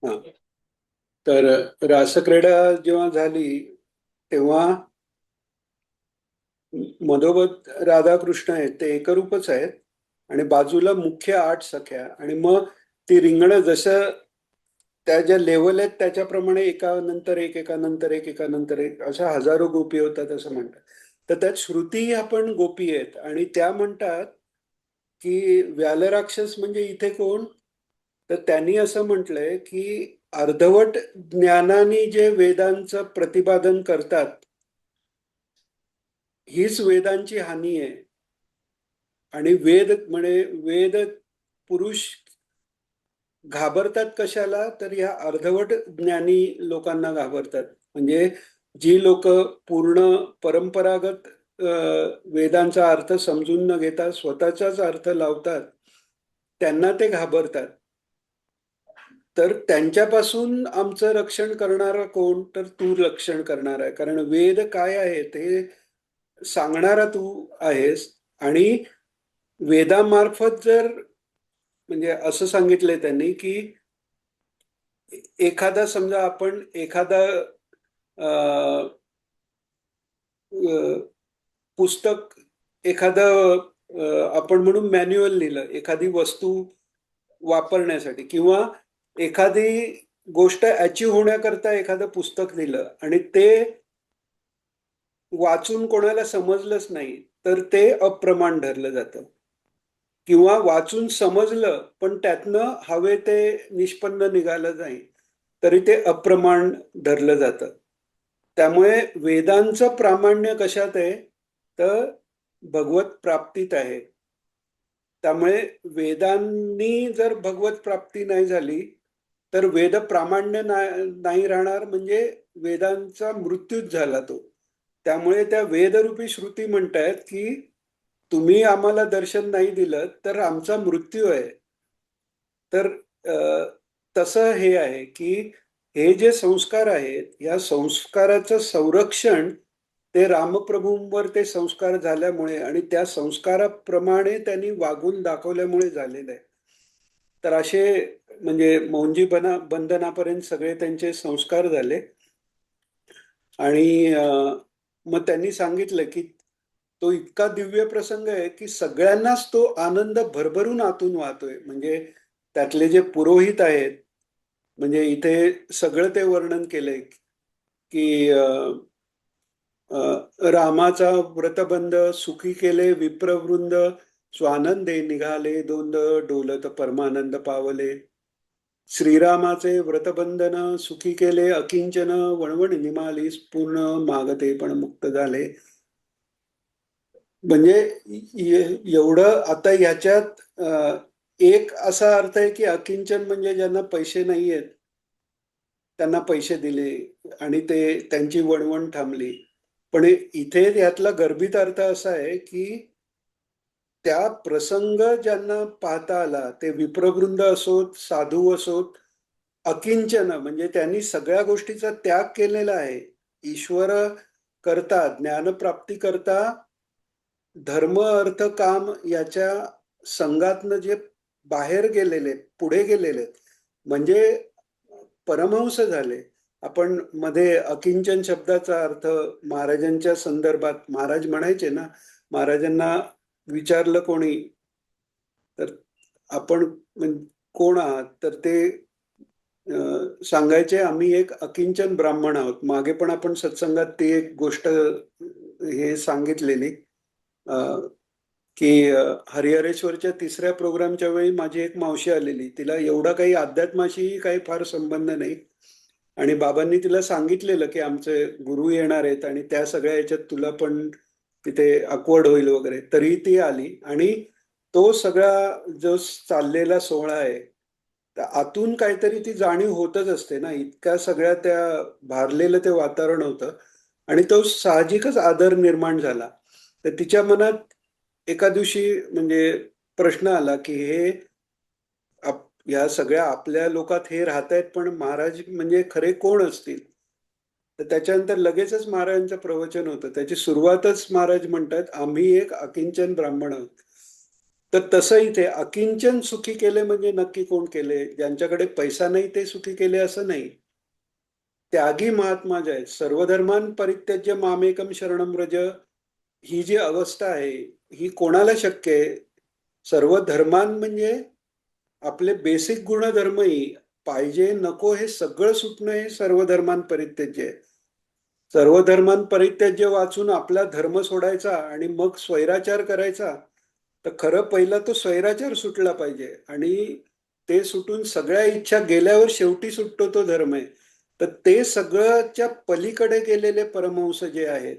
हा. तर रासक्रीडा जेव्हा झाली तेव्हा मधोमध राधाकृष्ण आहेत ते एकरूपच आहेत आणि बाजूला मुख्य 8 सख्या आणि मग ती रिंगणं जसं त्या ज्या लेवल आहेत त्याच्याप्रमाणे एकानंतर एक एकानंतर एक एकानंतर एक अशा हजारो गोपी होतात असं म्हणतात. तर त्यात श्रुती ह्या पण गोपी आहेत आणि त्या म्हणतात की व्यालराक्षस म्हणजे इथे कोण. तर त्यांनी असं म्हटलंय की अर्धवट ज्ञानाने जे वेदांचं प्रतिपादन करतात हीच वेदांची हानी आहे. आणि वेद म्हणे वेद पुरुष घाबरतात कशाला तर या अर्धवट ज्ञानी लोकांना घाबरतात. म्हणजे जी लोक पूर्ण परंपरागत वेदांचा अर्थ समजून न घेता स्वतःचाच अर्थ लावतात त्यांना ते घाबरतात. तर त्यांच्यापासून आमचं रक्षण करणारा कोण तर तू रक्षण करणार आहे कारण वेद काय आहे ते सांगणारा तू आहेस. आणि वेदामार्फत जर म्हणजे असं सांगितलंय त्यांनी की एखादा समजा आपण एखादा अ, अ, पुस्तक एखादं आपण म्हणून मॅन्युअल लिहिलं एखादी वस्तू वापरण्यासाठी किंवा एखादी गोष्ट अचीव होण्याकरता एखादं पुस्तक लिहिलं आणि ते वाचून कोणाला समजलंच नाही तर ते अप्रमाण धरलं जातं. किंवा वाचून समजलं पण त्यातनं हवे ते निष्पन्न निघालं नाही तरी ते अप्रमाण धरलं जातं. त्यामुळे वेदांचं प्रामाण्य कशात आहे तर भगवत प्राप्तीत आहे. त्यामुळे वेदांनी जर भगवत प्राप्ती नाही झाली तर वेद प्रामाण्य नाही राहणार म्हणजे वेदांचा मृत्यूच झाला तो. त्यामुळे त्या वेदरूपी श्रुती म्हणतायत की तुम्ही आम्हाला दर्शन नाही दिलं तर आमचा मृत्यू आहे. तर तसं हे आहे की हे जे संस्कार आहेत या संस्काराचं संरक्षण ते रामप्रभूंवर ते संस्कार झाल्यामुळे आणि त्या संस्काराप्रमाणे त्यांनी वागून दाखवल्यामुळे झालेलं आहे. तर असे म्हणजे मौंजी बंधनापर्यंत सगळे त्यांचे संस्कार झाले. आणि मग त्यांनी सांगितलं की तो इतका दिव्य प्रसंग आहे की सगळ्यांनाच तो आनंद भरभरून आतून वाहतोय. म्हणजे त्यातले जे पुरोहित आहेत म्हणजे इथे सगळं ते वर्णन केलंय की रामाचा व्रतबंध सुखी केले विप्रवृंद स्वानंदे निघाले दोंद डोलत परमानंद पावले. श्रीरामाचे व्रतबंधन सुखी केले अकिंचन वणवण निमालीस पूर्ण मागते पण मुक्त झाले. म्हणजे एवढं आता ह्याच्यात एक असा अर्थ आहे की अकिंचन म्हणजे ज्यांना पैसे नाही आहेत त्यांना पैसे दिले आणि ते त्यांची वणवण थांबली. पण इथे यातला गर्भित अर्थ असा आहे की त्या प्रसंग ज्यांना पाहता आला ते विप्रवृंद असोत साधू असोत अकिंचन म्हणजे त्यांनी सगळ्या गोष्टीचा त्याग केलेला आहे. ईश्वर करता ज्ञानप्राप्ती करता धर्म अर्थ काम याच्या संघातनं जे बाहेर गेलेले पुढे गेलेले म्हणजे परमहंस झाले. आपण मध्ये अकिंचन शब्दाचा अर्थ महाराजांच्या संदर्भात महाराज म्हणायचे ना महाराजांना विचारलं कोणी तर आपण कोण आहात तर ते सांगायचे आम्ही एक अकिंचन ब्राह्मण आहोत. मागे पण आपण सत्संगात ती एक गोष्ट हे सांगितलेली की हरिहरेश्वरच्या तिसऱ्या प्रोग्रामच्या वेळी माझी एक मावशी आलेली तिला एवढा काही अध्यात्माशी काही फार संबंध नाही आणि बाबांनी तिला सांगितलेलं की आमचे गुरु येणार आहेत आणि त्या सगळ्या याच्यात तुला पण तिथे अकवर्ड होईल वगैरे तरी ती आली आणि तो सगळा जो चाललेला सोहळा आहे तर आतून काहीतरी ती जाणीव होतच असते ना इतक्या सगळ्या त्या भारलेलं ते वातावरण होतं आणि तो साहजिकच आदर निर्माण झाला. तर तिच्या मनात एका दिवशी म्हणजे प्रश्न आला की हे ह्या सगळ्या आपल्या लोकात हे राहत आहेत पण महाराज म्हणजे खरे कोण असतील. तर त्याच्यानंतर लगेचच महाराजांचं प्रवचन होतं त्याची सुरुवातच महाराज म्हणतात आम्ही एक अकिंचन ब्राह्मण आहोत. तर तसं इथे अकिंचन सुखी केले म्हणजे नक्की कोण केले? ज्यांच्याकडे पैसा नाही ते सुखी केले असं नाही. त्यागी महात्मा जे आहेत, सर्वधर्मान् परित्यज्य मामेकम शरणम व्रज, ही जी अवस्था आहे ही कोणाला शक्य आहे? सर्व धर्मान म्हणजे आपले बेसिक गुणधर्मही पाहिजे नको हे सगळं सुटणं हे सर्व धर्मान परित्यज्य आहे. सर्व धर्मान परित्यज्य वाचून आपला धर्म सोडायचा आणि मग स्वैराचार करायचा, तर खरं पहिला तो स्वैराचार सुटला पाहिजे आणि ते सुटून सगळ्या इच्छा गेल्यावर शेवटी सुटतो तो धर्म आहे. तर ते सगळ्याच्या पलीकडे गेलेले परमहंस जे आहेत,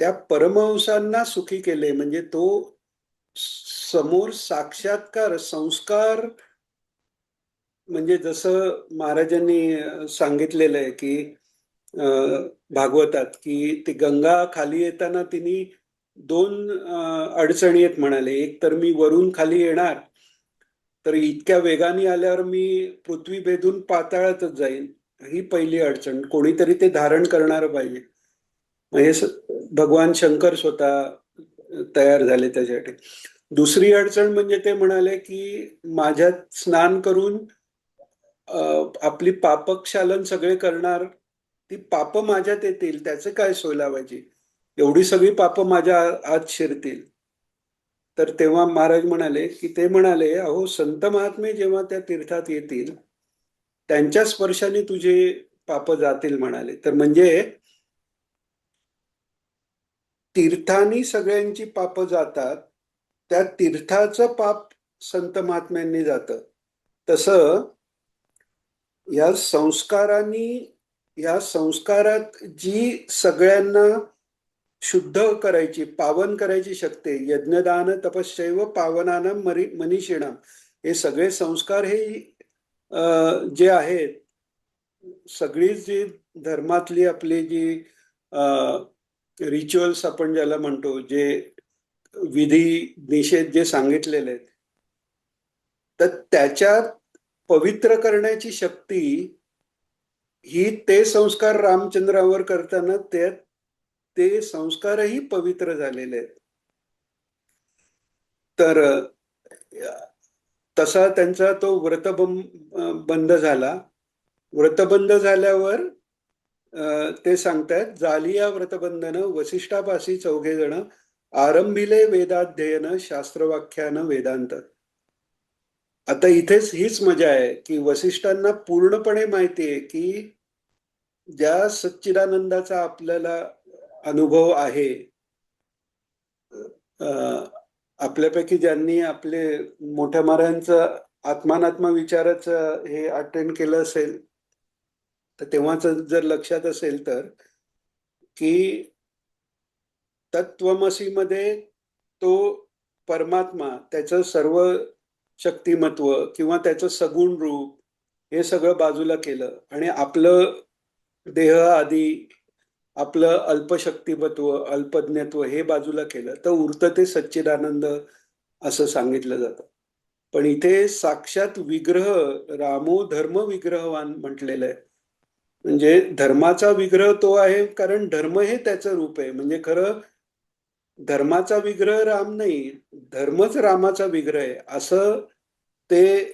त्या परमहंसांना सुखी केले म्हणजे तो समोर साक्षात्कार संस्कार, म्हणजे जसं महाराजांनी सांगितलेलं आहे की अ, भागवतात की ती गंगा खाली येताना तिने दोन अडचणी आहेत म्हणाले. एक तर मी वरून खाली येणार, तर इतक्या वेगाने आल्यावर मी पृथ्वी भेदून पाताळातच जाईल. ही पहिली अडचण. कोणीतरी ते धारण करणार पाहिजे. मग हे भगवान शंकर स्वतः तयार झाले त्याच्यासाठी. दुसरी अडचण म्हणजे ते म्हणाले की माझ्यात स्नान करून आपली पापक्षालन सगळे करणार, ती पाप माझ्यात येतील त्याचे काय सोय लावायची? एवढी सगळी पाप माझ्या आत शिरतील. तर तेव्हा महाराज म्हणाले की ते म्हणाले, अहो संत महात्मे जेव्हा त्या तीर्थात येतील त्यांच्या स्पर्शाने तुझे पाप जातील म्हणाले. तर म्हणजे तीर्थानी सगळ्यांची पाप जातात, त्या तीर्थाचं पाप संत महात्म्यांनी जातं. तसं या संस्कारांनी, या संस्कारात जी सगळ्यांना शुद्ध करायची, पावन करायची शक्ती, यज्ञदान तपश्चैव पावनानं मनीषिणाम, हे सगळे संस्कार हे जे आहेत, सगळी जी धर्मातली आपली जी रिच्युअल्स आपण ज्याला म्हणतो, जे विधी निषेध जे सांगितलेले आहेत, तर त्याच्यात पवित्र करण्याची शक्ती ही ते संस्कार रामचंद्रावर करताना ते संस्कारही पवित्र झालेले आहेत. तर तसा त्यांचा तो बंद झाला. व्रतबंध झाल्यावर ते सांगतायत, झाली या व्रतबंधन वसिष्ठापाशी चौघे जण, आरंभिले वेदाध्ययन शास्त्रवाख्यान वेदांत. आता इथेच हीच मजा आहे की वसिष्ठांना पूर्णपणे माहिती आहे की ज्या सच्चिदानंदाचा आपल्याला अनुभव आहे, आपल्यापैकी ज्यांनी आपले मोठ्या महाराजांचं आत्मानात्मा विचाराचं हे अटेंड केलं असेल, तर तेव्हाच जर लक्षात असेल तर की तत्वमसी मध्ये तो परमात्मा, त्याचं सर्व शक्तिमत्व किंवा त्याचं सगुण रूप हे सगळं बाजूला केलं आणि आपलं देह आदी, आपलं अल्पशक्तिमत्व, अल्पज्ञत्व हे बाजूला केलं, तर उरतं ते सच्चिदानंद असं सांगितलं जातं. पण इथे साक्षात विग्रह, रामो धर्म विग्रहवान म्हटलेलं आहे. म्हणजे धर्माचा विग्रह तो आहे, कारण धर्म हे त्याचं रूप आहे. म्हणजे खरं धर्माचा विग्रह राम नाही, धर्मच रामाचा विग्रह आहे असं ते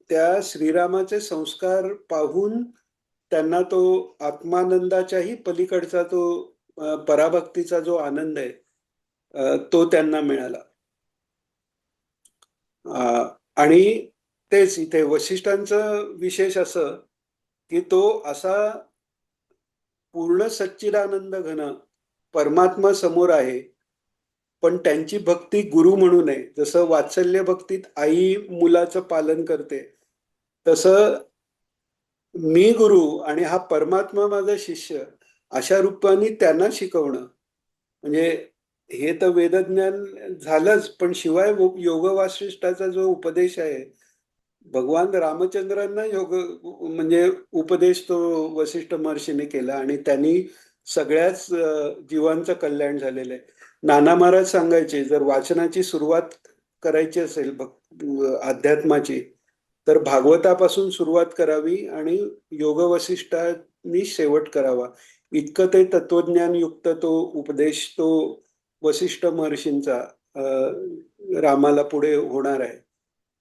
त्या श्रीरामाचे संस्कार पाहून त्यांना तो आत्मानंदाच्याही पलीकडचा तो पराभक्तीचा जो आनंद आहे तो त्यांना मिळाला. आणि तेच इथे वशिष्ठांचं विशेष असं की तो असा पूर्ण सच्चिदानंद घन परमात्मा समोर आहे, पण त्यांची भक्ती गुरु म्हणून आहे. जसं वात्सल्य भक्तीत आई मुलाचं पालन करते, तसं मी गुरु आणि हा परमात्मा माझा शिष्य अशा रूपाने त्यांना शिकवणं. म्हणजे हे तर वेदज्ञान झालंच, पण शिवाय योग वासिष्ठाचा जो उपदेश आहे, भगवान रामचंद्रांना योग म्हणजे उपदेश तो वसिष्ठ महर्षीने केला आणि त्यांनी सगळ्याच जीवांचं कल्याण झालेलं आहे. नाना महाराज सांगायचे, जर वाचनाची सुरुवात करायची असेल अध्यात्माची, तर भागवतापासून सुरुवात करावी आणि योग वसिष्ठांनी शेवट करावा. इतकं ते तत्वज्ञान युक्त तो उपदेश तो वसिष्ठ महर्षींचा रामाला पुढे होणार आहे.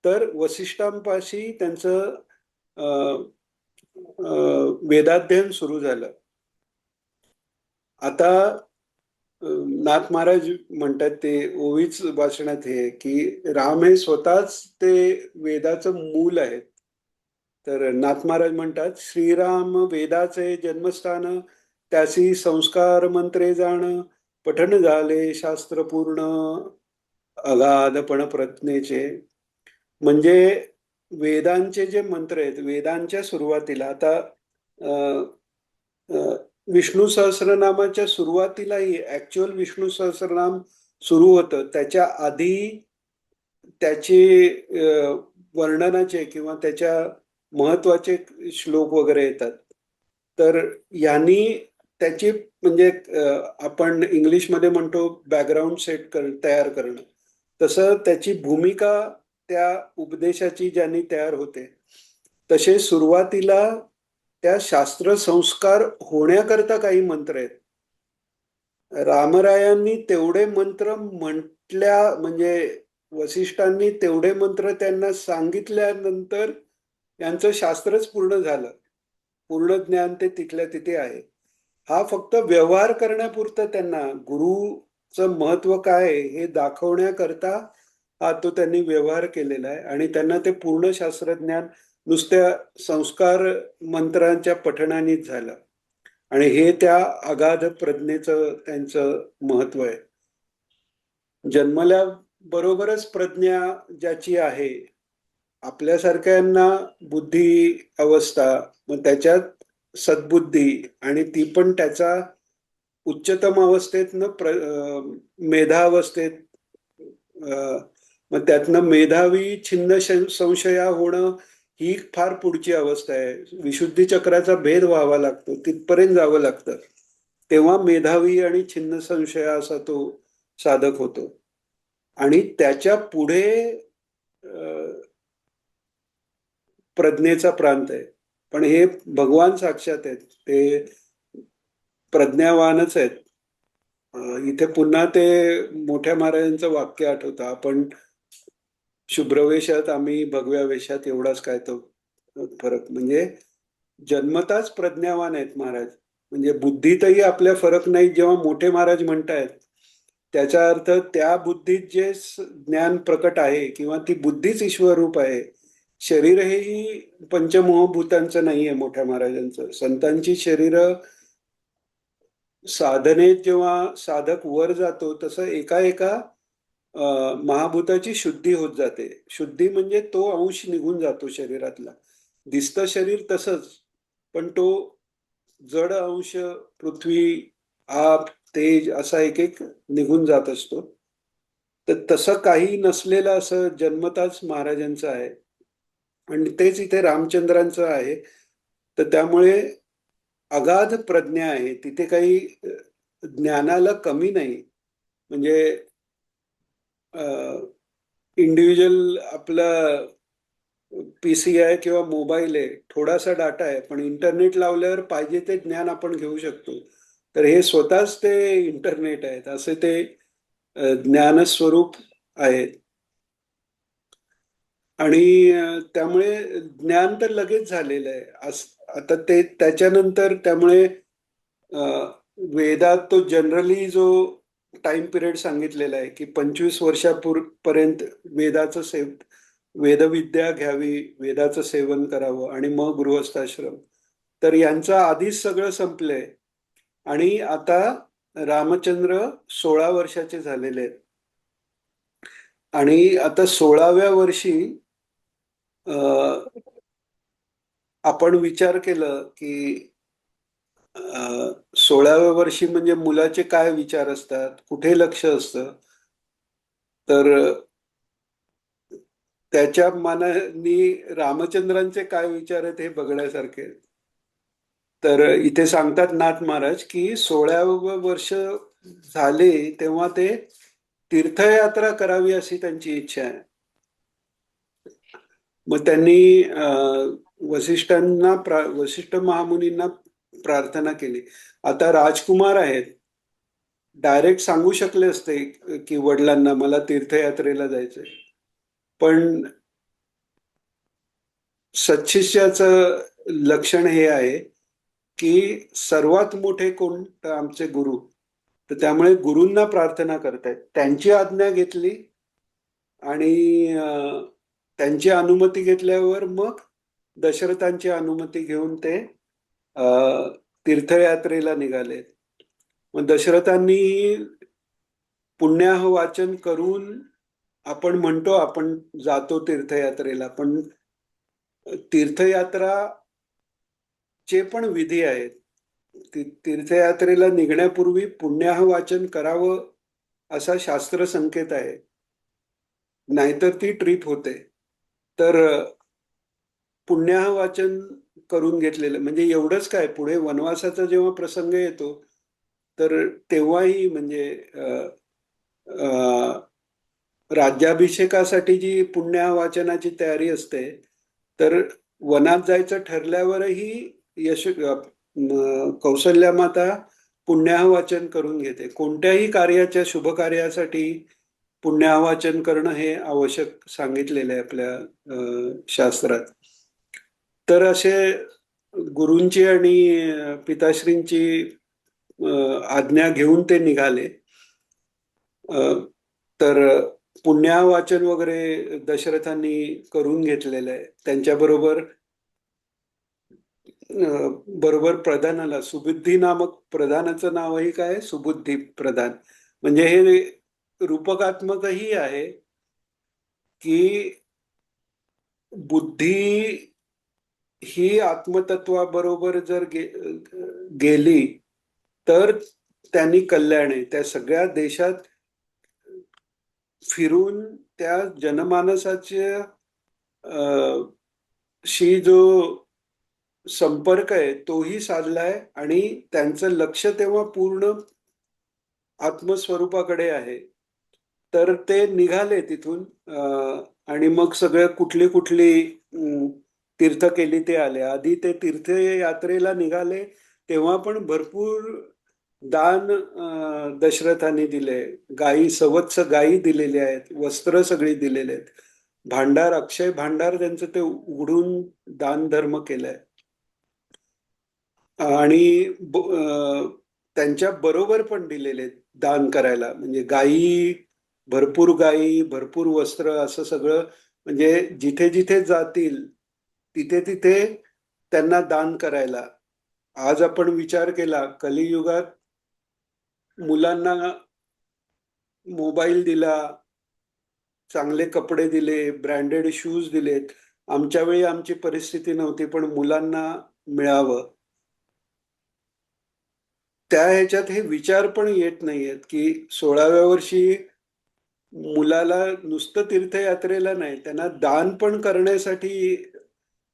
तर वसिष्ठांपाशी त्यांचं वेदाध्ययन सुरू झालं. आता नाथ महाराज म्हणतात ते ओवीच वाचण्यात हे की राम हे स्वतःच ते वेदाचं मूल आहेत. तर नाथ महाराज म्हणतात श्रीराम वेदाचे जन्मस्थान, त्यासी संस्कार मंत्रे जाण, पठण झाले शास्त्र पूर्ण, अगाधपण प्रज्ञेचे. म्हणजे वेदांचे जे मंत्र आहेत, वेदांच्या सुरुवातीला आता अ, अ, विष्णू सहस्रनामाच्या सुरुवातीलाही ऍक्च्युअल विष्णू सहस्रनाम सुरू होतं त्याच्या आधी त्याचे वर्णनाचे किंवा त्याच्या महत्वाचे श्लोक वगैरे येतात. तर यांनी त्याची म्हणजे आपण इंग्लिशमध्ये म्हणतो बॅकग्राऊंड सेट तयार करणं, तसं त्याची भूमिका त्या उपदेशाची ज्यांनी तयार होते तसे सुरुवातीला त्या शास्त्र संस्कार होण्याकरता काही मंत्र आहेत. रामरायांनी तेवढे मंत्र म्हटल्या म्हणजे वसिष्ठांनी तेवढे मंत्र त्यांना सांगितल्यानंतर यांचं शास्त्रच पूर्ण झालं. पूर्ण ज्ञान ते तिथल्या तिथे आहे. हा फक्त व्यवहार करण्यापुरतं त्यांना गुरुचं महत्व काय आहे हे दाखवण्याकरता हा तो त्यांनी व्यवहार केलेला आहे आणि त्यांना ते पूर्ण शास्त्रज्ञान नुसत्या संस्कार मंत्रांच्या पठणानेच झालं. आणि हे त्या अगाध प्रज्ञेचं त्यांचं महत्व आहे. जन्मल्याबरोबरच प्रज्ञा ज्याची आहे, आपल्यासारख्यांना बुद्धी अवस्था, मग त्याच्यात सद्बुद्धी आणि ती पण त्याचा उच्चतम अवस्थेतनं मेधावस्थेत, मग त्यातनं मेधावी छिन्न संशया होणं ही फार पुढची अवस्था आहे. विशुद्धी चक्राचा भेद व्हावा लागतो, तिथपर्यंत जावं लागतं. तेव्हा मेधावी आणि छिन्न संशया असा तो साधक होतो. आणि त्याच्या पुढे प्रज्ञेचा प्रांत आहे. पण हे भगवान साक्षात आहेत, ते प्रज्ञावानच आहेत. इथे पुन्हा ते मोठ्या महाराजांचं वाक्य आठवतं, आपण शुभ्र वेशात आम्ही भगव्या वेशात एवढाच काय तो फरक. म्हणजे जन्मताच प्रज्ञावान आहेत महाराज. म्हणजे बुद्धीतही आपल्या फरक नाही. जेव्हा मोठे महाराज म्हणतायत त्याचा अर्थ त्या बुद्धीत जे ज्ञान प्रकट आहे किंवा ती बुद्धीच ईश्वर रूप आहे. शरीर हेही पंचमहाभूतांचं नाहीये मोठ्या महाराजांचं. संतांची शरीर साधनेत जेव्हा साधक वर जातो तसं एका एका महाभूताची शुद्धी होत जाते. शुद्धी म्हणजे तो अंश निघून जातो शरीरातला. दिसतं शरीर तसंच, पण तो जड अंश पृथ्वी, आप, तेज असा एक एक निघून जात असतो. तर तसं काही नसलेलं असं जन्मताच महाराजांचं आहे आणि तेच इथे रामचंद्रांचं आहे. तर त्यामुळे अगाध प्रज्ञा आहे तिथे. काही ज्ञानाला कमी नाही. म्हणजे इंडिव्हिज्युअल आपला पीसी आहे किंवा मोबाईल आहे, थोडासा डाटा आहे, पण इंटरनेट लावल्यावर पाहिजे ते ज्ञान आपण घेऊ शकतो. तर हे स्वतःच ते इंटरनेट आहेत, असे ते ज्ञानस्वरूप आहेत. आणि त्यामुळे ज्ञान तर लगेच झालेलं आहे. आता ते त्याच्यानंतर त्यामुळे वेदात तो जनरली जो टाइम पिरियड सांगितलेला आहे की 25 वर्षापर्यंत वेदाचं वेदविद्या घ्यावी, वेदाचं सेवन करावं आणि मग गृहस्थाश्रम. तर यांचं आधीच सगळं संपलंय आणि आता रामचंद्र 16 वर्षाचे झालेले आहेत. आणि आता 16व्या वर्षी आपण विचार केलं की 16व्या वर्षी म्हणजे मुलाचे काय विचार असतात, कुठे लक्ष असतं, तर त्याच्या मनानी रामचंद्रांचे काय विचार आहेत हे बघण्यासारखे. तर इथे सांगतात नाथ महाराज की 16व्या वर्ष झाले तेव्हा ते तीर्थयात्रा करावी अशी त्यांची इच्छा आहे. मग त्यांनी वसिष्ठ महामुनींना प्रार्थना केली. आता राजकुमार आहेत, डायरेक्ट सांगू शकले असते की वडिलांना मला तीर्थयात्रेला जायचंय, पण सत्शिष्याचं लक्षण हे आहे की सर्वात मोठे कोण? तर आमचे गुरु. तर त्यामुळे गुरूंना प्रार्थना करतायत, त्यांची आज्ञा घेतली आणि त्यांची अनुमती घेतल्यावर मग दशरथांची अनुमती घेऊन ते तीर्थयात्रेला निघाले. मग दशरथांनी पुण्याह वाचन करून आपण म्हणतो आपण जातो तीर्थयात्रेला, पण तीर्थयात्रा चे पण विधी आहेत. तीर्थयात्रेला निघण्यापूर्वी पुण्याह वाचन करावं असा शास्त्र संकेत आहे, नाहीतर ती ट्रिप होते. तर पुण्याह वाचन करून घेतलेलं म्हणजे एवढंच काय, पुढे वनवासाचा जेव्हा प्रसंग येतो तर तेव्हाही म्हणजे राज्याभिषेकासाठी जी पुण्याह वाचनाची तयारी असते, तर वनात जायचं ठरल्यावरही कौसल्या माता पुण्याह वाचन करून घेते. कोणत्याही कार्याच्या शुभ कार्यासाठी पुण्याह वाचन करणं हे आवश्यक सांगितलेलं आहे आपल्या शास्त्रात. तर असे गुरूंची आणि पिताश्रींची आज्ञा घेऊन ते निघाले. तर पुण्याह वाचन वगैरे दशरथांनी करून घेतलेलं आहे. त्यांच्याबरोबर बरोबर प्रधानाला सुबुद्धी नामक प्रधानाचं नावही काय? सुबुद्धी प्रधान. म्हणजे हे रूपकात्मकही आहे की बुद्धी ही आत्मतत्वाबरोबर जर गेली तर त्यांनी कल्याण आहे. त्या सगळ्या देशात फिरून त्या जनमानसाच्या शी जो संपर्क आहे तोही साधलाय आणि त्यांचं लक्ष तेव्हा पूर्ण आत्मस्वरूपाकडे आहे. तर ते निघाले तिथून आणि मग सगळं कुठली कुठली तीर्थ केली ते आले. आधी ते तीर्थयात्रेला निघाले तेव्हा पण भरपूर दान दशरथांनी दिले. गायी, सवत्स गायी दिलेल्या आहेत, वस्त्र सगळी दिलेले आहेत, भांडार, अक्षय भांडार त्यांचं ते उघडून दान धर्म केलाय. आणि त्यांच्या बरोबर पण दिलेले दान करायला, म्हणजे गायी, भरपूर वस्त्र, असं सगळं. म्हणजे जिथे जिथे जातील तिथे तिथे त्यांना दान करायला. आज आपण विचार केला, कलियुगात मुलांना मोबाईल दिला, चांगले कपडे दिले, ब्रँडेड शूज दिलेत. आमच्या वेळी आमची परिस्थिती नव्हती, पण मुलांना मिळावं. त्या ह्याच्यात हे विचार पण येत नाहीयेत की 16व्या वर्षी मुलाला नुसतं तीर्थयात्रेला नाही, त्यांना दान पण करण्यासाठी,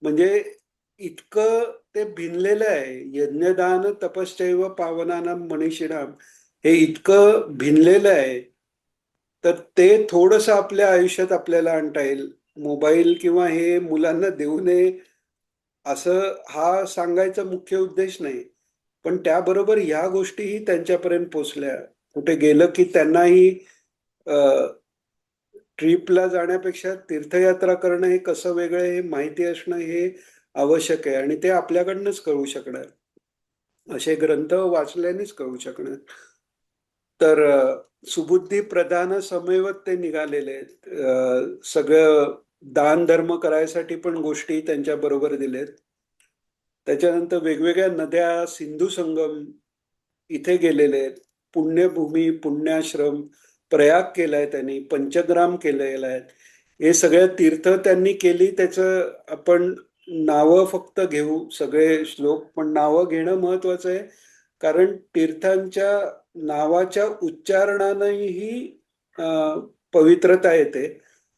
म्हणजे इतकं ते भिनलेलं आहे. यज्ञदान तपश्चैव पावनानां मनीषिणाम, हे इतकं भिनलेलं आहे. तर ते थोडंसं आपल्या आयुष्यात आपल्याला आणता येईल. मोबाईल किंवा हे मुलांना देऊ नये असं हा सांगायचा मुख्य उद्देश नाही, पण त्याबरोबर ह्या गोष्टीही त्यांच्यापर्यंत पोचल्या. कुठे गेलं की त्यांनाही ट्रिपला जाण्यापेक्षा तीर्थयात्रा करणं हे कसं वेगळं हे माहिती असणं हे आवश्यक आहे, आणि ते आपल्याकडनंच कळू शकणार. असे ग्रंथ वाचल्यानेच कळू शकणार. तर सुबुद्धी प्रधान समवेत ते निघालेले आहेत. सगळं दान धर्म करायसाठी पण गोष्टी त्यांच्या बरोबर दिलेत. त्याच्यानंतर वेगवेगळ्या नद्या, सिंधू संगम इथे गेलेले आहेत. पुण्यभूमी, पुण्याश्रम, प्रयाग केलाय त्यांनी, पंचग्राम केलेला आहे. हे सगळ्या तीर्थ त्यांनी केली. त्याचं आपण नावं फक्त घेऊ, सगळे श्लोक, पण नावं घेणं महत्वाचं आहे. कारण तीर्थांच्या नावाच्या उच्चारणानेही पवित्रता येते.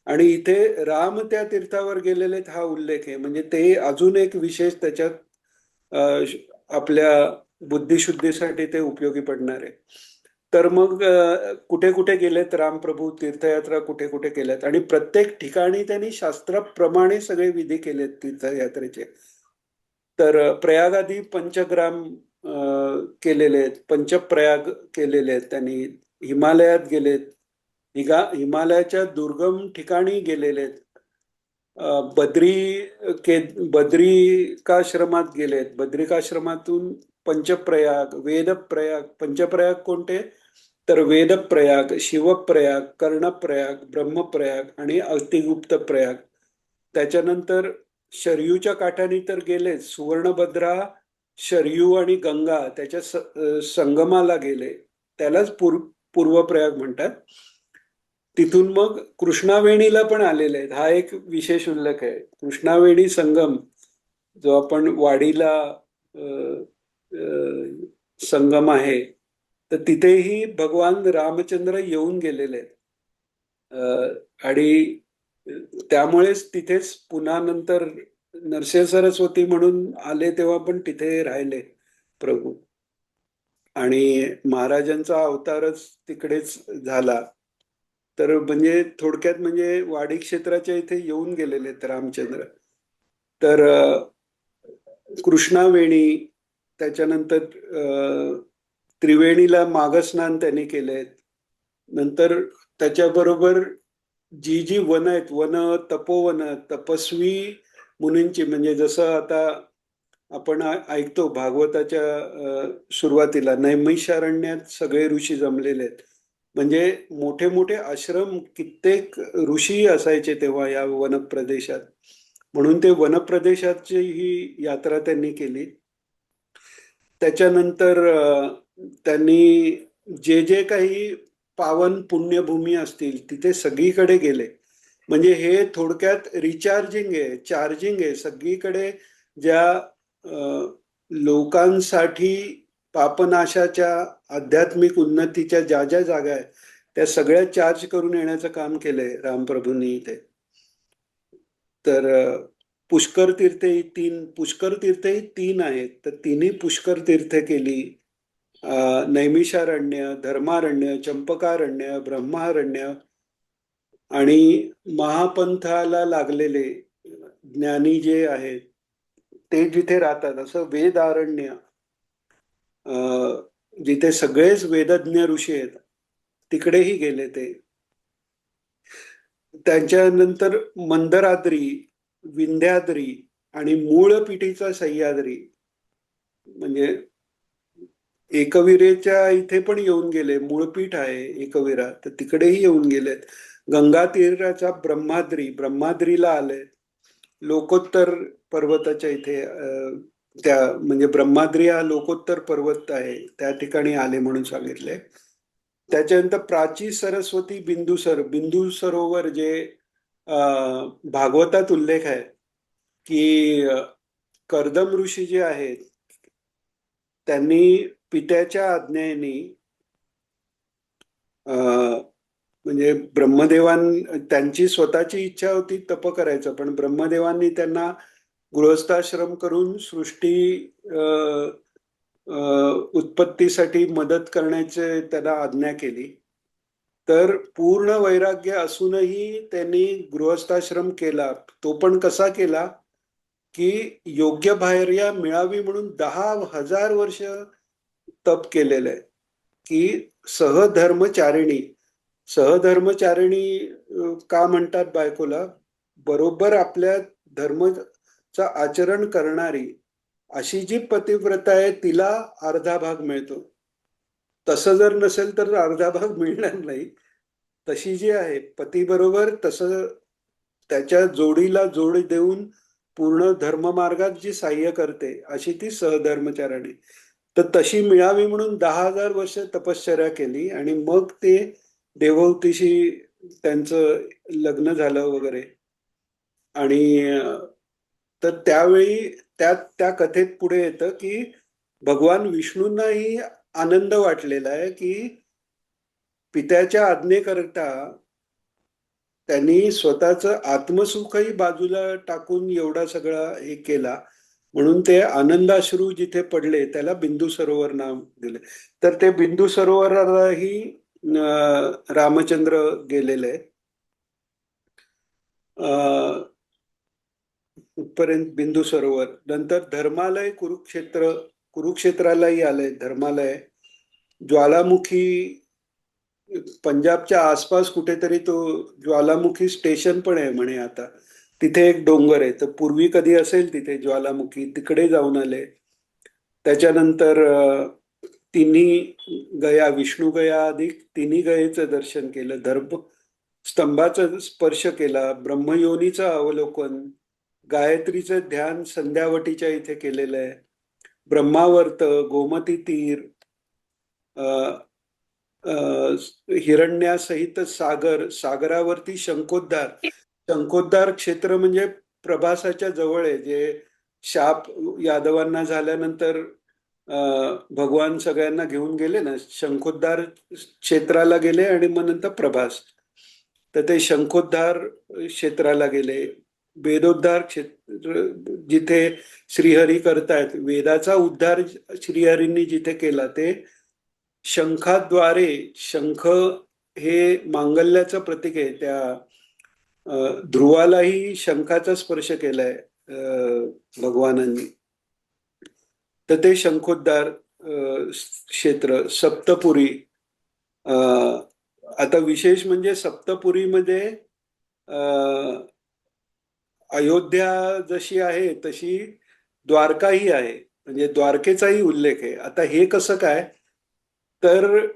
आणि इथे राम त्या तीर्थावर गेलेले हा उल्लेख आहे, म्हणजे ते अजून एक विशेष त्याच्यात आपल्या बुद्धिशुद्धीसाठी ते उपयोगी पडणार आहे. तर मग कुठे कुठे गेलेत रामप्रभू, तीर्थयात्रा कुठे कुठे केल्यात, आणि प्रत्येक ठिकाणी त्यांनी शास्त्राप्रमाणे सगळे विधी केलेत तीर्थयात्रेचे. तर प्रयागादी पंचग्राम केलेले आहेत, पंचप्रयाग केलेले आहेत त्यांनी, हिमालयात गेलेत, हिमालयाच्या दुर्गम ठिकाणी गेलेले आहेत, बद्री के बद्रिकाश्रमात गेलेत, बद्रिकाश्रमातून पंचप्रयाग, वेदप्रयाग, पंचप्रयाग कोणते तर वेदप्रयाग, शिवप्रयाग, कर्णप्रयाग, ब्रह्मप्रयाग आणि अतिगुप्त प्रयाग. त्याच्यानंतर शरयूच्या काठाने तर गेलेच, सुवर्णभद्रा, शरयू आणि गंगा त्याच्या संगमाला गेले, त्यालाच पूर्वप्रयाग म्हणतात. तिथून मग कृष्णावेणीला पण आलेले आहेत, हा एक विशेष उल्लेख आहे. कृष्णावेणी संगम जो आपण वाडीला संगम आहे, तर तिथेही भगवान रामचंद्र येऊन गेलेले आहेत. आणि त्यामुळेच तिथेच पुन्हा नंतर नरसिंह सरस्वती म्हणून आले तेव्हा पण तिथे राहिले प्रभू, आणि महाराजांचा अवतारच तिकडेच झाला. तर म्हणजे थोडक्यात म्हणजे वाडी क्षेत्राच्या इथे येऊन गेलेले आहेत रामचंद्र. तर कृष्णावेणी, त्याच्यानंतर त्रिवेणीला माघस्नान त्यांनी केले. नंतर त्याच्याबरोबर जी जी वन आहेत, वन तपोवन, तपस्वी मुनींची, म्हणजे जसं आता आपण ऐकतो भागवताच्या सुरुवातीला नैमिषारण्यात सगळे ऋषी जमलेले आहेत, म्हणजे मोठे मोठे आश्रम, कित्येक ऋषी असायचे तेव्हा या वनप्रदेशात, म्हणून ते वनप्रदेशाची ही यात्रा त्यांनी केली. त्याच्यानंतर त्यांनी जे जे काही पावन पुण्यभूमी असतील तिथे सगळीकडे गेले. म्हणजे हे थोडक्यात रिचार्जिंग आहे, चार्जिंग आहे. सगळीकडे ज्या लोकांसाठी पापनाशाच्या, आध्यात्मिक उन्नतीच्या ज्या ज्या जागा आहेत त्या सगळ्या चार्ज करून येण्याचं काम केलंय रामप्रभूंनी इथे. तर पुष्कर तीर्थही तीन आहेत, तर तिन्ही पुष्कर तीर्थ केली. नैमिषारण्य, धर्मारण्य, चंपकारण्य, ब्रह्मारण्य, आणि महापंथाला लागलेले ज्ञानी जे आहेत ते जिथे राहतात असं वेदारण्य, जिथे सगळेच वेदज्ञ ऋषी आहेत तिकडेही गेले ते. त्याच्यानंतर मंदराद्री, विंध्याद्री आणि मूळपिठीचा सह्याद्री, म्हणजे एकविरेच्या इथे पण येऊन गेले, मूळपीठ आहे एकविरा, तर तिकडेही येऊन गेलेत. गंगा तीराचा ब्रह्माद्री, ब्रह्माद्रीला आले. लोकोत्तर पर्वताच्या इथे त्या म्हणजे ब्रह्माद्री हा लोकोत्तर पर्वत आहे, त्या ठिकाणी आले म्हणून सांगितले. त्याच्यानंतर प्राची, सरस्वती, बिंदू सरोवर, जे भागवतात उल्लेख आहे की कर्दम ऋषी जे आहेत त्यांनी पित्याच्या आज्ञेने म्हणजे त्यांची स्वतःची इच्छा होती तप करायचं, पण ब्रह्मदेवांनी त्यांना गृहस्थाश्रम करून सृष्टी उत्पत्तीसाठी मदत करण्याचे त्यांना आज्ञा केली. तर पूर्ण वैराग्य असूनही त्यांनी गृहस्थाश्रम केला. तो पण कसा केला की योग्य बाहेर्या मिळावी म्हणून 10,000 वर्ष तप केलेलं आहे. की सहधर्मचारिणी, सहधर्मचारिणी का म्हणतात बायकोला, बरोबर आपल्या धर्माचं आचरण करणारी अशी जी पतिव्रता आहे तिला अर्धा भाग मिळतो. तसं जर नसेल तर अर्धा भाग मिळणार नाही. तशी जी आहे पती बरोबर, तसं त्याच्या जोडीला जोड देऊन पूर्ण धर्ममार्गात जी सहाय्य करते अशी ती सहधर्मचारिणी. तर तशी मिळावी म्हणून 10,000 वर्ष तपश्चर्या केली, आणि मग ते देवहूतीशी त्यांचं लग्न झालं वगैरे. आणि तर त्यावेळी त्या कथेत पुढे येतं की भगवान विष्णूंनाही आनंद वाटलेला आहे की पित्याच्या आज्ञेकरता त्यांनी स्वतःचं आत्मसुखही बाजूला टाकून एवढा सगळा हे केला, म्हणून ते आनंदाश्रू जिथे पडले त्याला बिंदू सरोवर नाव दिले. तर ते बिंदू सरोवरालाही रामचंद्र गेलेले आहेत. पर्यंत बिंदू सरोवर, नंतर धर्मालय, कुरुक्षेत्र, कुरुक्षेत्रालाही आलंय धर्मालय. ज्वालामुखी पंजाबच्या आसपास कुठेतरी तो ज्वालामुखी स्टेशन पण आहे म्हणे आता. तिथे एक डोंगर आहे, तर पूर्वी कधी असेल तिथे ज्वालामुखी, तिकडे जाऊन आले. त्याच्यानंतर तिन्ही गया, विष्णू गया अधिक तिन्ही गयेचं दर्शन केलं. दर्भ स्तंभाचा स्पर्श केला. ब्रह्मयोनीचं अवलोकन, गायत्रीचं ध्यान संध्यावटीच्या इथे केलेलं आहे. ब्रह्मावर्त, गोमती तीर, हिरण्यासहित सागर, सागरावरती शंखोद्धार. शंखोद्धार क्षेत्र म्हणजे प्रभासाच्या जवळ आहे, जे शाप यादवांना झाल्यानंतर भगवान सगळ्यांना घेऊन गेले ना, शंखोद्धार क्षेत्राला गेले आणि मग नंतर प्रभास. तर ते शंखोद्धार क्षेत्राला गेले. वेदोद्धार क्षेत्र जिथे श्रीहरी करतायत, वेदाचा उद्धार श्रीहरींनी जिथे केला ते शंखाद्वारे. शंख हे मांगल्याचं प्रतीक आहे. त्या ध्रुवालाही शंखाचा स्पर्श केलाय भगवानांनी. तर ते शंखोद्धार क्षेत्र. सप्तपुरी. आता विशेष म्हणजे सप्तपुरीमध्ये अयोध्या जशी आहे तशी द्वारकाही आहे, म्हणजे द्वारकेचाही उल्लेख आहे. आता हे कसं काय, तर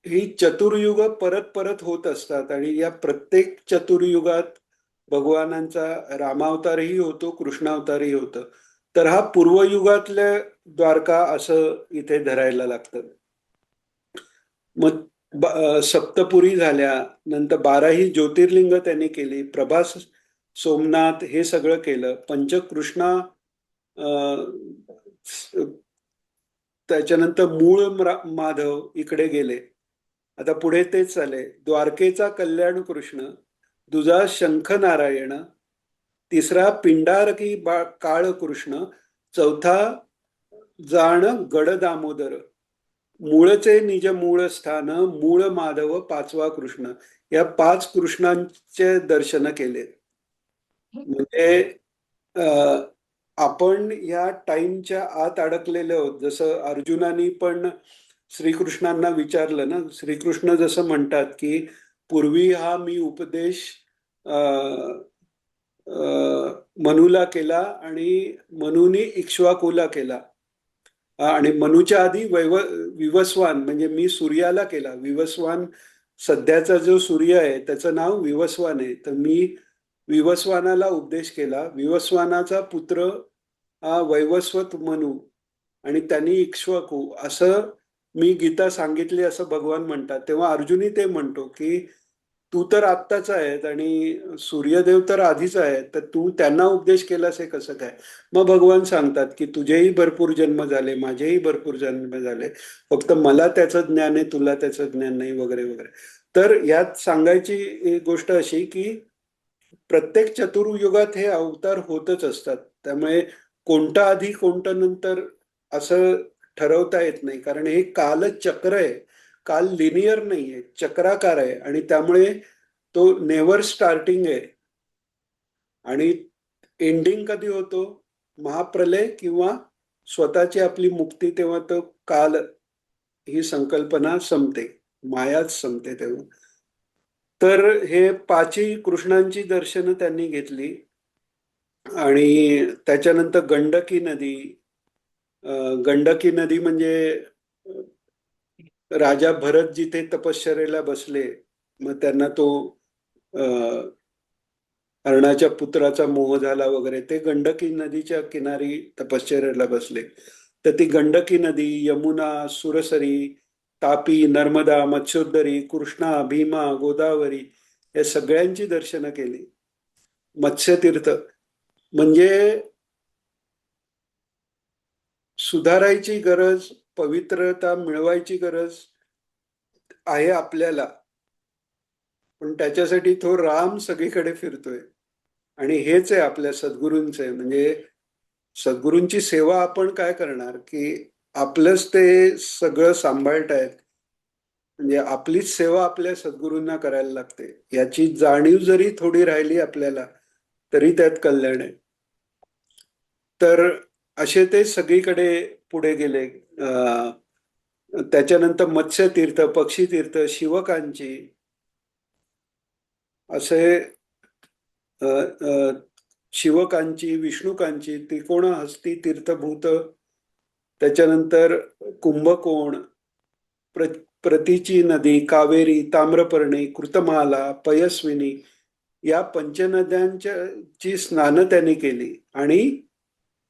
ही चतुर्युग परत परत होत असतात आणि या प्रत्येक चतुर्युगात भगवानांचा रामावतारही होतो, कृष्णावतारही होतं. तर हा पूर्वयुगातल्या द्वारका असं इथे धरायला लागतं. मग सप्तपुरी झाल्या नंतर 12ही ज्योतिर्लिंग त्यांनी केली. प्रभास, सोमनाथ हे सगळं केलं. पंचकृष्णा, त्याच्यानंतर मूळ माधव इकडे गेले. आता पुढे तेच चाले. द्वारकेचा कल्याण कृष्ण, दुजा शंख नारायण, तिसरा पिंडारकी काळ कृष्ण, चौथा जाण गड दामोदर, मूळचे निज मूळ स्थान, मूळ माधव पाचवा कृष्ण. या 5 कृष्णांचे दर्शन केले. म्हणजे आपण या टाइमच्या आत अडकलेले आहोत. जसं अर्जुनानी पण श्रीकृष्णांना विचारलं ना, श्रीकृष्ण जसं म्हणतात की पूर्वी हा मी उपदेश मनूला केला आणि मनूनी इक्ष्वाकूला केला, आणि मनूच्या आधी विवस्वान म्हणजे मी सूर्याला केला. विवस्वान सध्याचा जो सूर्य आहे त्याचं नाव विवस्वान आहे. तर मी विवस्वानाला उपदेश केला. विवस्वानाचा पुत्र हा वैवस्वत मनू आणि त्यांनी इक्ष्वाकू, असं मी गीता सांगितली असं भगवान म्हणतात. तेव्हा अर्जुनी ते म्हणतो की तू तर आत्ताच आहेत आणि सूर्यदेव तर आधीच आहेत, तर तू त्यांना उपदेश केलास हे कसं काय. मग भगवान सांगतात की तुझेही भरपूर जन्म झाले, माझेही भरपूर जन्म झाले, फक्त मला त्याचं ज्ञान आहे, तुला त्याचं ज्ञान नाही, वगैरे वगैरे. तर यात सांगायची गोष्ट अशी की प्रत्येक चतुर्युगात हे अवतार होतच असतात. त्यामुळे कोणता आधी कोणतं नंतर असं ठरवता येत नाही, कारण हे कालचक्र आहे. काल लिनियर नाहीये, चक्राकार आहे, आणि त्यामुळे तो नेव्हर स्टार्टिंग आहे. आणि एंडिंग कधी होतो, महाप्रलय किंवा स्वतःची आपली मुक्ती, तेव्हा तो काल ही संकल्पना संपते, मायाच संपते तेव्हा. तर हे 5ही कृष्णांची दर्शनं त्यांनी घेतली. आणि त्याच्यानंतर गंडकी नदी. गंडकी नदी म्हणजे राजा भरत जिथे तपश्चर्येला बसले, मग त्यांना तो अर्णाच्या पुत्राचा मोह झाला वगैरे, ते गंडकी नदीच्या किनारी तपश्चर्येला बसले. तर ती गंडकी नदी, यमुना, सुरसरी, तापी, नर्मदा, मत्स्योदरी, कृष्णा, भीमा, गोदावरी या सगळ्यांची दर्शनं केली. मत्स्यतीर्थ म्हणजे सुधारायची गरज, पवित्रता मिळवायची गरज आहे आपल्याला, पण त्याच्यासाठी तो राम सगळीकडे फिरतोय. आणि हेच आहे आपल्या सद्गुरूंचे. म्हणजे सद्गुरूंची सेवा आपण काय करणार की आपलंच ते सगळं सांभाळतायत, म्हणजे आपलीच सेवा आपल्या सद्गुरूंना करायला लागते. याची जाणीव जरी थोडी राहिली आपल्याला तरी त्यात कल्याण आहे. तर असे ते सगळीकडे पुढे गेले. त्याच्यानंतर मत्स्यतीर्थ, पक्षीतीर्थ, शिवकांची असे अ, अ, शिवकांची, विष्णुकांची, त्रिकोणहस्ती तीर्थभूत, त्याच्यानंतर कुंभकोण, प्र प्रतीची नदी, कावेरी, ताम्रपर्णी, कृतमाला, पयस्विनी या पंचनद्यांच्या ची स्नानं त्यांनी केली. आणि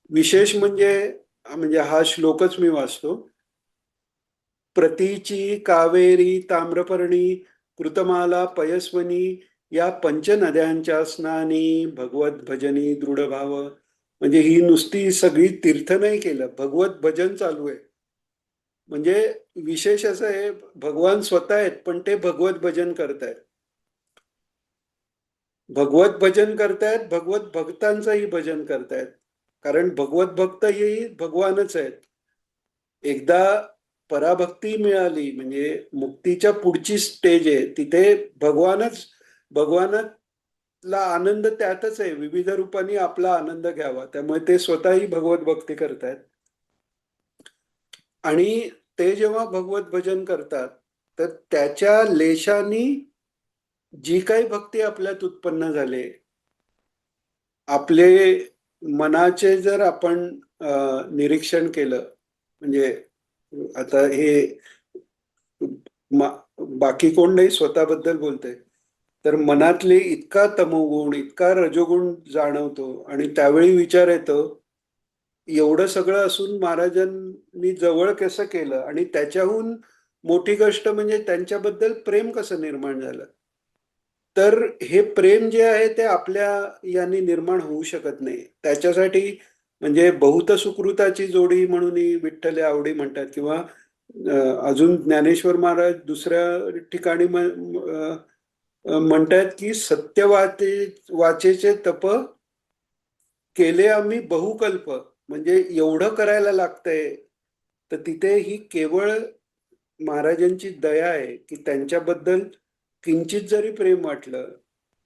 विशेष म्हणजे म्हणजे हा श्लोकच मी वाचतो. प्रतीची, कावेरी, ताम्रपर्णी, कृतमाला, पयस्विनी या पंचनद्यांच्या स्नानी भगवत भजनी दृढभाव. म्हणजे ही नुसती सगळी तीर्थ नाही केलं, भगवत भजन चालू आहे. म्हणजे विशेष असं आहे, भगवान स्वतः आहेत पण ते भगवत भजन करतायत. भगवत भजन करतायत, भगवत भक्तांचंही भजन करतायत. कारण भगवत भक्त हे भगवानच आहेत. एकदा पराभक्ती मिळाली म्हणजे मुक्तीच्या पुढची स्टेज आहे, तिथे भगवानातला आनंद त्यातच आहे. विविध रूपांनी आपला आनंद घ्यावा, त्यामुळे ते स्वतःही भगवत भक्ती करतायत. आणि ते जेव्हा भगवत भजन करतात तर त्याच्या लेशानी जी काही भक्ती आपल्यात उत्पन्न झाले, आपले मनाचे जर आपण निरीक्षण केलं, म्हणजे आता हे बाकी कोण नाही, स्वतःबद्दल बोलते, तर मनातले इतका तमोगुण, इतका रजोगुण जाणवतो आणि त्यावेळी विचार येतो, एवढं सगळं असून महाराजांनी जवळ कसं केलं. आणि त्याच्याहून मोठी गोष्ट म्हणजे त्यांच्याबद्दल प्रेम कसं निर्माण झालं. तर हे प्रेम जे आहे ते आपल्या यांनी निर्माण होऊ शकत नाही. त्याच्यासाठी म्हणजे बहुत सुकृताची जोडी म्हणून विठ्ठल आवडी म्हणतात. किंवा अजून ज्ञानेश्वर महाराज दुसऱ्या ठिकाणी म्हणतात की वाचेचे तप केले आम्ही बहुकल्प. म्हणजे एवढं करायला लागतंय. तर तिथे ही केवळ महाराजांची दया आहे की त्यांच्याबद्दल किंचित जरी प्रेम वाटलं,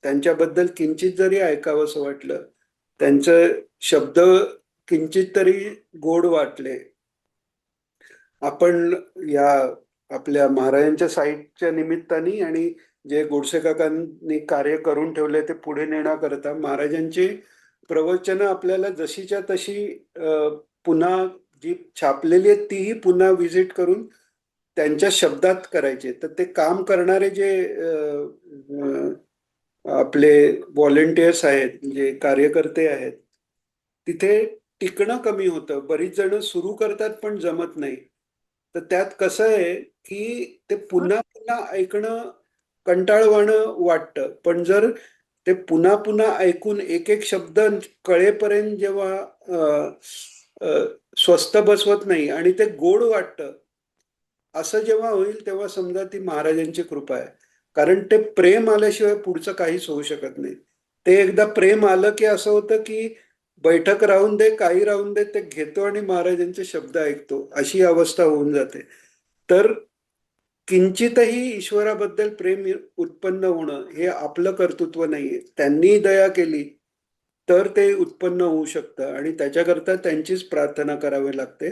त्यांच्याबद्दल किंचित जरी ऐकावंसं वाटलं, त्यांचं शब्द किंचित तरी गोड वाटले. आपण या आपल्या महाराजांच्या साहित्याच्या निमित्ताने आणि जे गोडसे काकांनी कार्य करून ठेवले ते पुढे नेण्याकरता महाराजांची प्रवचनं आपल्याला जशीच्या तशी पुन्हा जी छापलेली आहेत तीही पुन्हा व्हिजिट करून त्यांच्या शब्दात करायचे. तर ते काम करणारे जे आपले व्हॉलेंटियर्स आहेत, जे कार्यकर्ते आहेत, तिथे टिकणं कमी होतं. बरीच जण सुरू करतात पण जमत नाही. तर त्यात कसं आहे की ते पुन्हा पुन्हा ऐकणं कंटाळवाणं वाटतं. पण जर ते पुन्हा पुन्हा ऐकून एक एक शब्द कळेपर्यंत जेव्हा स्वस्थ बसवत नाही आणि ते गोड वाटतं, असं जेव्हा होईल तेव्हा समजा ती महाराजांची कृपा आहे. कारण ते प्रेम आल्याशिवाय पुढचं काहीच होऊ शकत नाही. ते एकदा प्रेम आलं की असं होतं की बैठक राहून दे, काही राहून दे, ते घेतो आणि महाराजांचे शब्द ऐकतो, अशी अवस्था होऊन जाते. तर किंचितही ईश्वराबद्दल प्रेम उत्पन्न होणं हे आपलं कर्तृत्व नाहीये. त्यांनी दया केली तर ते उत्पन्न होऊ शकतं आणि त्याच्याकरता त्यांचीच प्रार्थना करावी लागते.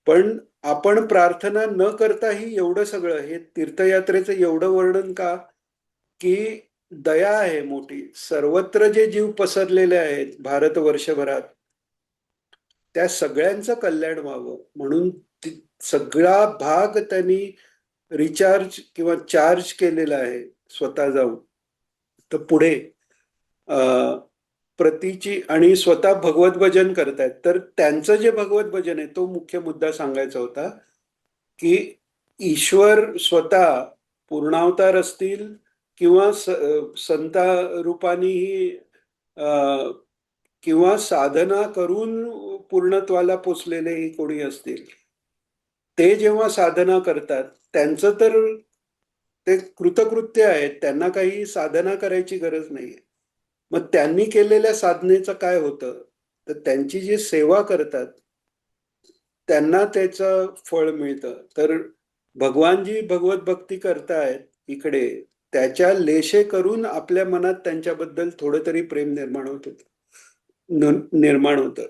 पण आपण प्रार्थना न करताही एवढं सगळं, हे तीर्थयात्रेचं एवढं वर्णन का, की दया आहे मोठी. सर्वत्र जे जीव पसरलेले आहेत भारत वर्षभरात, त्या सगळ्यांचं कल्याण व्हावं म्हणून सगळा भाग त्यांनी रिचार्ज किंवा चार्ज केलेला आहे स्वतः जाऊन. तर पुढे अ, प्रतीची आणि स्वतः भगवत भजन करतायत. तर त्यांचं जे भगवत भजन आहे तो मुख्य मुद्दा सांगायचा होता, की ईश्वर स्वतः पूर्णावतार असतील किंवा संता रूपानेही किंवा साधना करून पूर्णत्वाला पोचलेलेही कोणी असतील, ते जेव्हा साधना करतात त्यांचं तर ते कृतकृत्य आहेत, त्यांना काही साधना करायची गरज नाहीये. मग त्यांनी केलेल्या साधनेचं काय होतं, तर त्यांची जी सेवा करतात त्यांना त्याचं फळ मिळतं. तर भगवान जी भगवत भक्ती करतायत इकडे, त्याच्या लेशे करून आपल्या मनात त्यांच्याबद्दल थोडं तरी प्रेम निर्माण होतं.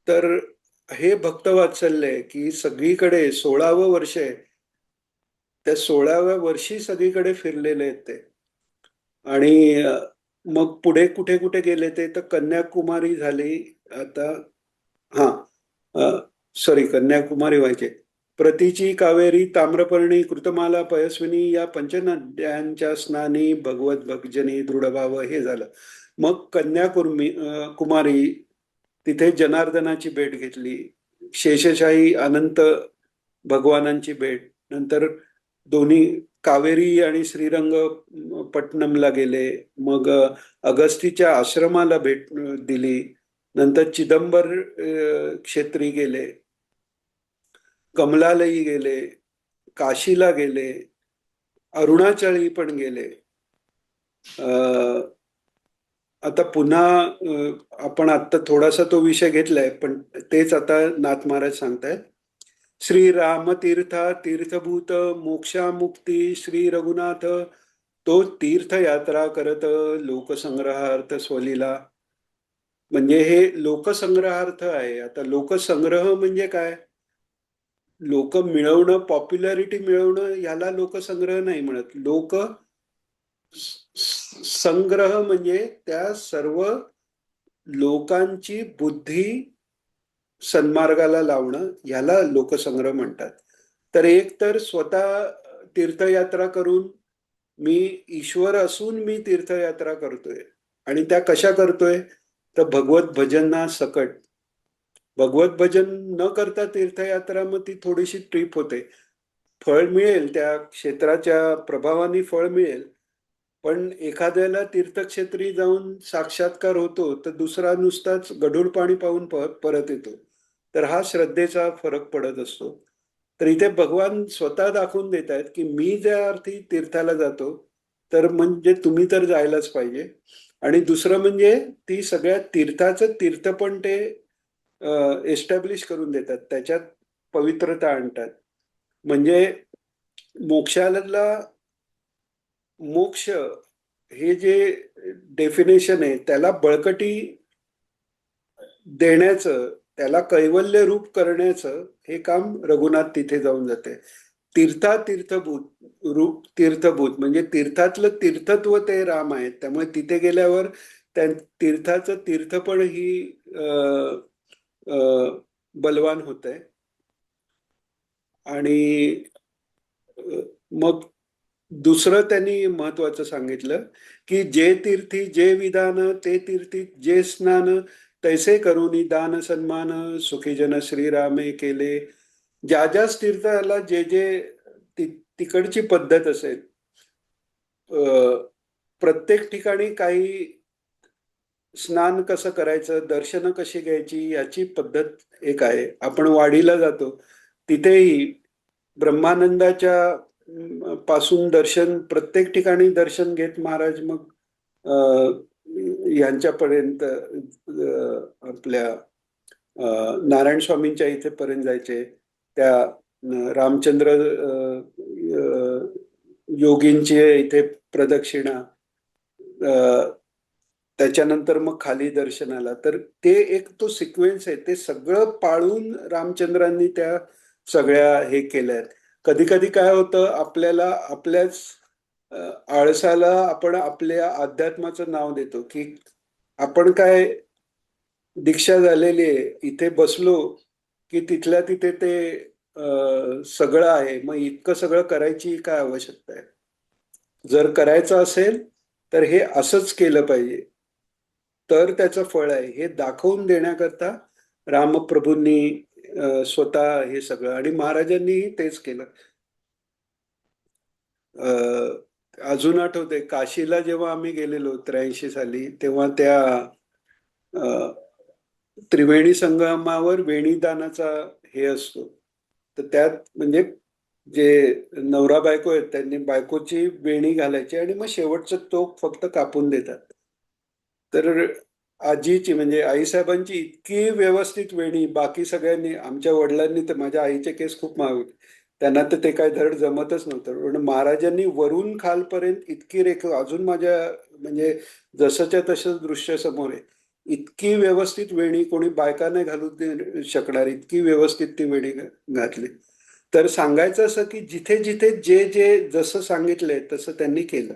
तर हे भक्तवात्सल्य आहे की सगळीकडे 16वं वर्ष आहे, त्या 16व्या वर्षी सगळीकडे फिरलेले आहेत ते. आणि मग पुढे कुठे कुठे गेले ते तर कन्याकुमारी झाली. आता हा सॉरी, कन्याकुमारी व्हायचे. प्रतीची कावेरी ताम्रपर्णी कृतमाला पयस्विनी या पंचनद्यांच्या स्नानी भगवत भक्जनी दृढभाव हे झालं. मग कुमारी, तिथे जनार्दनाची भेट घेतली. शेषशाही अनंत भगवानांची भेट. नंतर दोन्ही कावेरी आणि श्रीरंग पट्टणमला गेले. मग अगस्तीच्या आश्रमाला भेट दिली. नंतर चिदंबर क्षेत्री गेले, कमलालयी गेले, काशीला गेले, अरुणाचळी पण गेले. आता पुन्हा आपण आता थोडासा तो विषय घेतलाय, पण तेच आता नाथ महाराज सांगतायत. श्री रामतीर्था तीर्थभूत मोक्षामुक्ती श्री रघुनाथ, तो तीर्थयात्रा करत लोकसंग्रहार्थ स्वलीला. म्हणजे हे लोकसंग्रहार्थ आहे. आता लोकसंग्रह म्हणजे काय? लोक मिळवणं, पॉप्युलॅरिटी मिळवणं, याला लोकसंग्रह नाही म्हणत. संग्रह म्हणजे त्या सर्व लोकांची बुद्धी सन्मार्गाला लावणं, ह्याला लोकसंग्रह म्हणतात. तर एक तर स्वतः तीर्थयात्रा करून, मी ईश्वर असून मी तीर्थयात्रा करतोय. आणि त्या कशा करतोय? तर भगवत भजना सकट. भगवत भजन न करता तीर्थयात्रा, मग ती थोडीशी ट्रिप होते. फळ मिळेल, त्या क्षेत्राच्या प्रभावाने फळ मिळेल, पण एखाद्याला तीर्थक्षेत्री जाऊन साक्षात्कार होतो, तर दुसरा नुसताच गढूळ पाणी पाहून परत येतो. तर हा श्रद्धेचा फरक पडत असतो. तर इथे भगवान स्वतः दाखवून देत आहेत की मी ज्या अर्थी तीर्थाला जातो, तर म्हणजे तुम्ही तर जायलाच पाहिजे. आणि दुसरं म्हणजे ती सगळ्या तीर्थाचं तीर्थपण ते एस्टॅब्लिश करून देतात, त्याच्यात पवित्रता आणतात. म्हणजे मोक्षाला, मोक्ष हे जे डेफिनेशन आहे त्याला बळकटी देण्याचं, त्याला कैवल्य रूप करण्याचं हे काम रघुनाथ तिथे जाऊन जाते. तीर्थभूत रूप, तीर्थभूत म्हणजे तीर्थातलं तीर्थत्व ते राम आहेत. त्यामुळे तिथे गेल्यावर त्या तीर्थाचं तीर्थपण ही बलवान होत आहे. आणि मग दुसरं त्यांनी महत्वाचं सांगितलं की जे तीर्थी जे विधान, ते तीर्थी जे स्नान, तैसे करुनी दान सन्मान सुखी जन श्रीरामे केले. ज्या ज्या तीर्थाला जे जे तिकडची पद्धत असेल, प्रत्येक ठिकाणी काही स्नान कसं करायचं, दर्शनं कशी घ्यायची, याची पद्धत एक आहे. आपण वाडीला जातो, तिथेही ब्रह्मानंदाच्या पासून दर्शन, प्रत्येक ठिकाणी दर्शन घेत महाराज मग यांच्यापर्यंत, आपल्या नारायण स्वामींच्या इथे पर्यंत जायचे. त्या रामचंद्र योगींची इथे प्रदक्षिणा, त्याच्यानंतर मग खाली दर्शनाला. तर ते एक तो सिक्वेन्स आहे, ते सगळं पाळून रामचंद्रांनी त्या सगळ्या हे केल्यात. कधी कधी काय होतं, आपल्याला आपल्याच आळसाला आपण आपल्या अध्यात्माचं नाव देतो की आपण काय दीक्षा झालेली आहे, इथे बसलो की तिथल्या तिथे ते सगळं आहे, मग इतकं सगळं करायची काय आवश्यकता आहे. जर करायचं असेल तर हे असंच केलं पाहिजे, तर त्याचं फळ आहे, हे दाखवून देण्याकरता रामप्रभूंनी स्वतः हे सगळं, आणि महाराजांनीही तेच केलं. अजून आठवते काशीला जेव्हा आम्ही गेलेलो 83 साली, तेव्हा त्या त्रिवेणी संगमावर वेणीदानाचा हे असतो. तर त्यात म्हणजे जे नवरा बायको आहेत त्यांनी बायकोची वेणी घालायची आणि मग शेवटचं टोक फक्त कापून देतात. तर आजीची म्हणजे आईसाहेबांची इतकी व्यवस्थित वेणी, बाकी सगळ्यांनी, आमच्या वडिलांनी तर, माझ्या आईचे केस खूप महाग होते, त्यांना तर ते काय धड जमतच नव्हतं. पण महाराजांनी वरून खालपर्यंत इतकी रेख, अजून माझ्या म्हणजे जसंच्या तसंच दृश्य समोर आहे इतकी व्यवस्थित वेणी कोणी बायका नाही घालू शकणार, इतकी व्यवस्थित ती वेणी घातली. तर सांगायचं असं की जिथे जिथे जे जे जसं सांगितलंय तसं त्यांनी केलं.